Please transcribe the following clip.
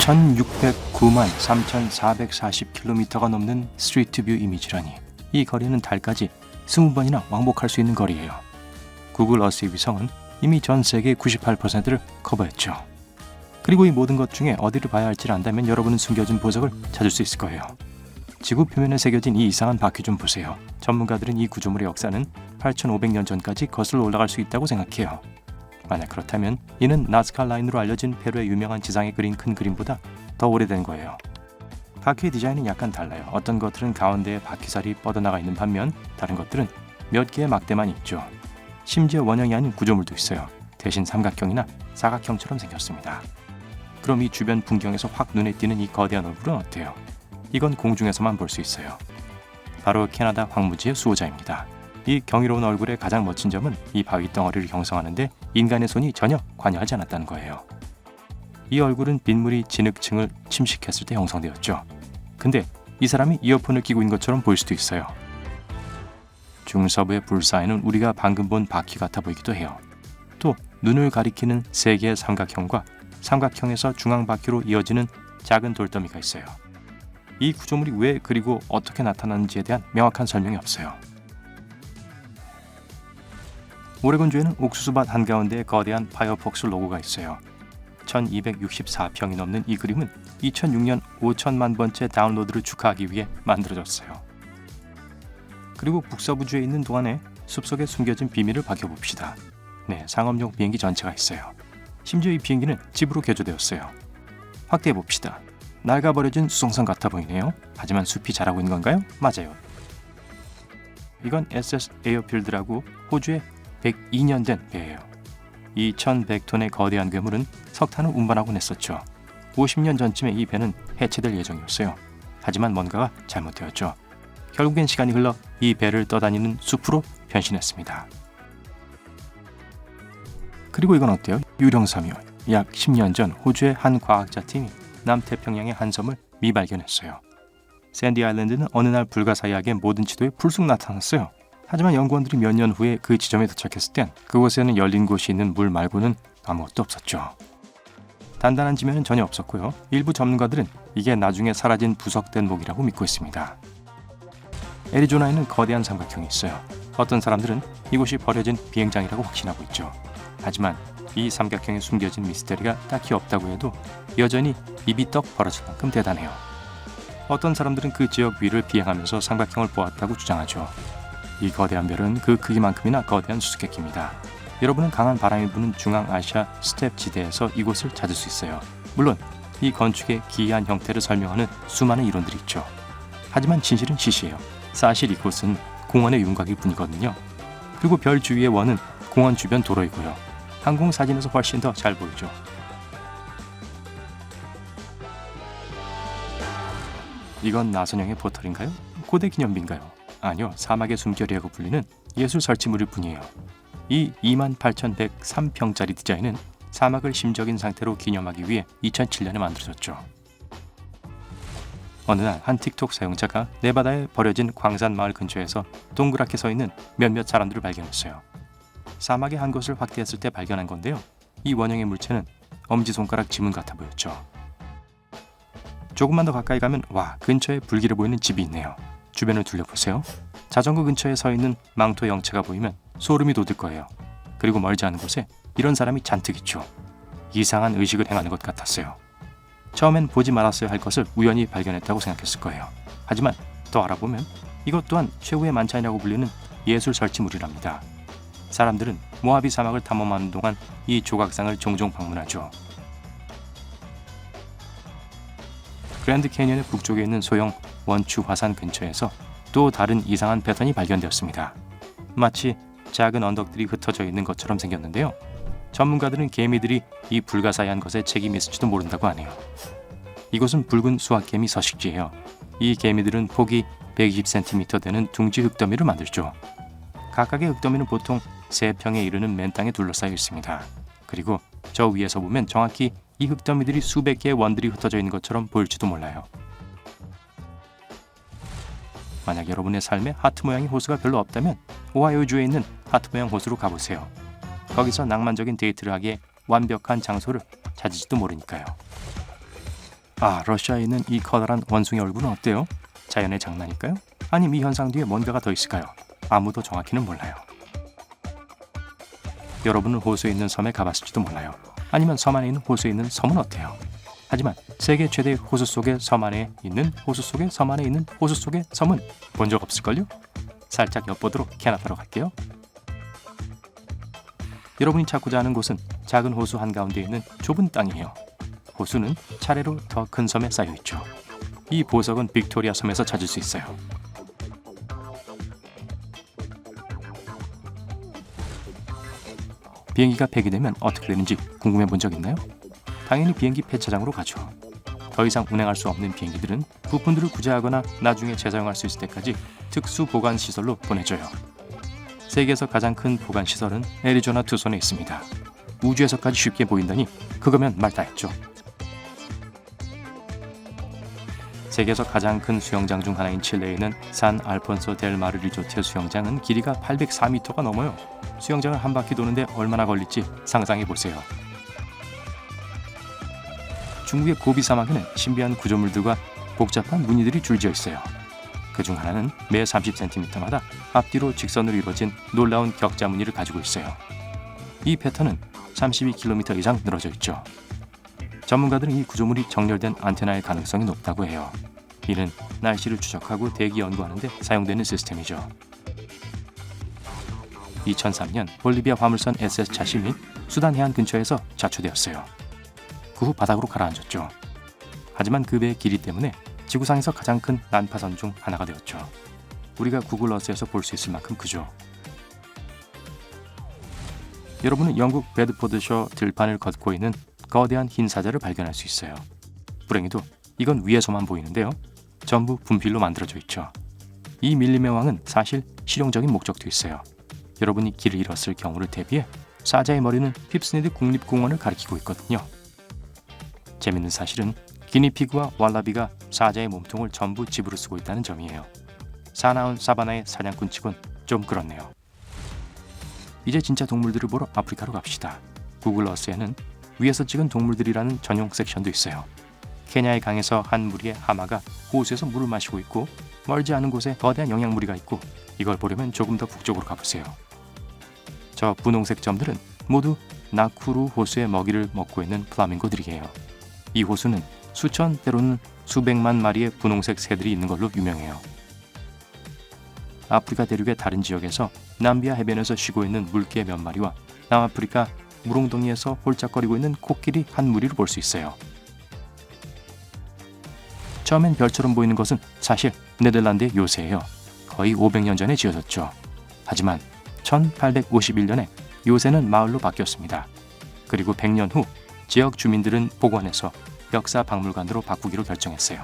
1609만 3,440km가 넘는 스트리트뷰 이미지라니, 이 거리는 달까지 20번이나 왕복할 수 있는 거리예요. 구글 어스의 위성은 이미 전 세계의 98%를 커버했죠. 그리고 이 모든 것 중에 어디를 봐야 할지를 안다면 여러분은 숨겨진 보석을 찾을 수 있을 거예요. 지구 표면에 새겨진 이 이상한 바퀴 좀 보세요. 전문가들은 이 구조물의 역사는 8,500년 전까지 거슬러 올라갈 수 있다고 생각해요. 만약 그렇다면 이는 나스카 라인으로 알려진 페루의 유명한 지상에 그린 큰 그림보다 더 오래된 거예요. 바퀴의 디자인은 약간 달라요. 어떤 것들은 가운데에 바퀴살이 뻗어나가 있는 반면 다른 것들은 몇 개의 막대만 있죠. 심지어 원형이 아닌 구조물도 있어요. 대신 삼각형이나 사각형처럼 생겼습니다. 그럼 이 주변 풍경에서 확 눈에 띄는 이 거대한 얼굴은 어때요? 이건 공중에서만 볼 수 있어요. 바로 캐나다 황무지의 수호자입니다. 이 경이로운 얼굴의 가장 멋진 점은 이 바위 덩어리를 형성하는데 인간의 손이 전혀 관여하지 않았다는 거예요. 이 얼굴은 빗물이 진흙층을 침식했을 때 형성되었죠. 근데 이 사람이 이어폰을 끼고 있는 것처럼 보일 수도 있어요. 중서부의 불사에는 우리가 방금 본 바퀴 같아 보이기도 해요. 또 눈을 가리키는 세 개의 삼각형과 삼각형에서 중앙 바퀴로 이어지는 작은 돌더미가 있어요. 이 구조물이 왜 그리고 어떻게 나타나는지에 대한 명확한 설명이 없어요. 오레곤주에는 옥수수밭 한가운데에 거대한 파이어폭스 로고가 있어요. 1264평이 넘는 이 그림은 2006년 5천만 번째 다운로드를 축하하기 위해 만들어졌어요. 그리고 북서부주에 있는 동안에 숲속에 숨겨진 비밀을 밝혀봅시다. 네, 상업용 비행기 전체가 있어요. 심지어 이 비행기는 집으로 개조되었어요. 확대해봅시다. 낡아버려진 수송선 같아 보이네요. 하지만 숲이 자라고 있는 건가요? 맞아요. 이건 SS 에어필드라고 호주의 102년 된 배예요. 이 1100톤의 거대한 괴물은 석탄을 운반하곤 했었죠. 50년 전쯤에 이 배는 해체될 예정이었어요. 하지만 뭔가가 잘못되었죠. 결국엔 시간이 흘러 이 배를 떠다니는 숲으로 변신했습니다. 그리고 이건 어때요? 유령섬이요. 약 10년 전 호주의 한 과학자팀이 남태평양의 한 섬을 미발견했어요. 샌디 아일랜드는 어느 날 불가사의하게 모든 지도에 불쑥 나타났어요. 하지만 연구원들이 몇 년 후에 그 지점에 도착했을 땐 그곳에는 열린 곳이 있는 물 말고는 아무것도 없었죠. 단단한 지면은 전혀 없었고요. 일부 전문가들은 이게 나중에 사라진 부석된 목이라고 믿고 있습니다. 애리조나에는 거대한 삼각형이 있어요. 어떤 사람들은 이곳이 버려진 비행장이라고 확신하고 있죠. 하지만 이 삼각형에 숨겨진 미스터리가 딱히 없다고 해도 여전히 입이 떡 벌어질 만큼 대단해요. 어떤 사람들은 그 지역 위를 비행하면서 삼각형을 보았다고 주장하죠. 이 거대한 별은 그 크기만큼이나 거대한 수수께끼입니다. 여러분은 강한 바람이 부는 중앙아시아 스텝 지대에서 이곳을 찾을 수 있어요. 물론 이 건축의 기이한 형태를 설명하는 수많은 이론들이 있죠. 하지만 진실은 시시해요. 사실 이곳은 공원의 윤곽일 뿐이거든요. 그리고 별 주위의 원은 공원 주변 도로이고요. 항공 사진에서 훨씬 더 잘 보이죠. 이건 나선형의 포털인가요? 고대 기념비인가요? 아니요, 사막의 숨결이라고 불리는 예술 설치물일 뿐이에요. 이 28,103평짜리 디자인은 사막을 심적인 상태로 기념하기 위해 2007년에 만들어졌죠. 어느 날 한 틱톡 사용자가 네바다에 버려진 광산 마을 근처에서 동그랗게 서 있는 몇몇 사람들을 발견했어요. 사막의 한 곳을 확대했을 때 발견한 건데요. 이 원형의 물체는 엄지손가락 지문 같아 보였죠. 조금만 더 가까이 가면 와, 근처에 불길해 보이는 집이 있네요. 주변을 둘러보세요. 자전거 근처에 서 있는 망토 영체가 보이면 소름이 돋을 거예요. 그리고 멀지 않은 곳에 이런 사람이 잔뜩 있죠. 이상한 의식을 행하는 것 같았어요. 처음엔 보지 말았어야 할 것을 우연히 발견했다고 생각했을 거예요. 하지만 더 알아보면 이것 또한 최후의 만찬이라고 불리는 예술 설치물이랍니다. 사람들은 모하비 사막을 탐험하는 동안 이 조각상을 종종 방문하죠. 그랜드 캐니언의 북쪽에 있는 소형 원추 화산 근처에서 또 다른 이상한 패턴이 발견되었습니다. 마치 작은 언덕들이 흩어져 있는 것처럼 생겼는데요. 전문가들은 개미들이 이 불가사의한 것에 책임이 있을지도 모른다고 하네요. 이곳은 붉은 수학개미 서식지예요. 이 개미들은 폭이 120cm 되는 둥지 흙더미를 만들죠. 각각의 흙더미는 보통 3평에 이르는 맨 땅에 둘러싸여 있습니다. 그리고 저 위에서 보면 정확히 이 흙더미들이 수백 개의 원들이 흩어져 있는 것처럼 보일지도 몰라요. 만약 여러분의 삶에 하트 모양의 호수가 별로 없다면 오하이오주에 있는 하트 모양 호수로 가보세요. 거기서 낭만적인 데이트를 하기에 완벽한 장소를 찾을지도 모르니까요. 아, 러시아에 있는 이 커다란 원숭이 얼굴은 어때요? 자연의 장난일까요? 아님 이 현상 뒤에 뭔가가 더 있을까요? 아무도 정확히는 몰라요. 여러분은 호수에 있는 섬에 가봤을지도 몰라요. 아니면 섬 안에 있는 호수에 있는 섬은 어때요? 하지만 세계 최대의 호수 속의 섬 안에 있는 호수 속의 섬 안에 있는 호수 속의 섬은 본 적 없을걸요? 살짝 엿보도록 캐나다로 갈게요. 여러분이 찾고자 하는 곳은 작은 호수 한가운데 있는 좁은 땅이에요. 호수는 차례로 더 큰 섬에 쌓여 있죠. 이 보석은 빅토리아 섬에서 찾을 수 있어요. 비행기가 폐기되면 어떻게 되는지 궁금해 본 적 있나요? 당연히 비행기 폐차장으로 가죠. 더 이상 운행할 수 없는 비행기들은 부품들을 구제하거나 나중에 재사용할 수 있을 때까지 특수 보관 시설로 보내줘요. 세계에서 가장 큰 보관 시설은 애리조나 투손에 있습니다. 우주에서까지 쉽게 보인다니 그거면 말 다 했죠. 세계에서 가장 큰 수영장 중 하나인 칠레에 있는 산 알폰소 델 마르 리조트 수영장은 길이가 804m가 넘어요. 수영장을 한 바퀴 도는데 얼마나 걸릴지 상상해 보세요. 중국의 고비 사막에는 신비한 구조물들과 복잡한 무늬들이 줄지어 있어요. 그중 하나는 매 30cm마다 앞뒤로 직선으로 이루어진 놀라운 격자 무늬를 가지고 있어요. 이 패턴은 32km 이상 늘어져 있죠. 전문가들은 이 구조물이 정렬된 안테나일 가능성이 높다고 해요. 이는 날씨를 추적하고 대기 연구하는 데 사용되는 시스템이죠. 2003년 볼리비아 화물선 SS 자실이 수단 해안 근처에서 자초되었어요. 그 후 바닥으로 가라앉았죠. 하지만 그 배의 길이 때문에 지구상에서 가장 큰 난파선 중 하나가 되었죠. 우리가 구글 어스에서 볼 수 있을 만큼 크죠. 여러분은 영국 베드포드셔 들판을 걷고 있는 거대한 흰 사자를 발견할 수 있어요. 불행히도 이건 위에서만 보이는데요. 전부 분필로 만들어져 있죠. 이 밀림의 왕은 사실 실용적인 목적도 있어요. 여러분이 길을 잃었을 경우를 대비해 사자의 머리는 핍스니드 국립공원을 가리키고 있거든요. 재밌는 사실은 기니피그와 왈라비가 사자의 몸통을 전부 집으로 쓰고 있다는 점이에요. 사나운 사바나의 사냥꾼치곤 좀 그렇네요. 이제 진짜 동물들을 보러 아프리카로 갑시다. 구글 어스에는 위에서 찍은 동물들이라는 전용 섹션도 있어요. 케냐의 강에서 한 무리의 하마가 호수에서 물을 마시고 있고 멀지 않은 곳에 거대한 영양무리가 있고 이걸 보려면 조금 더 북쪽으로 가보세요. 저 분홍색 점들은 모두 나쿠루 호수의 먹이를 먹고 있는 플라밍고들이에요. 이 호수는 수천 때로는 수백만 마리의 분홍색 새들이 있는 걸로 유명해요. 아프리카 대륙의 다른 지역에서 남비아 해변에서 쉬고 있는 물개 몇 마리와 남아프리카 물웅덩이에서 홀짝거리고 있는 코끼리 한 무리를 볼 수 있어요. 처음엔 별처럼 보이는 것은 사실 네덜란드의 요새예요. 거의 500년 전에 지어졌죠. 하지만 1851년에 요새는 마을로 바뀌었습니다. 그리고 100년 후 지역 주민들은 복원해서 역사 박물관으로 바꾸기로 결정했어요.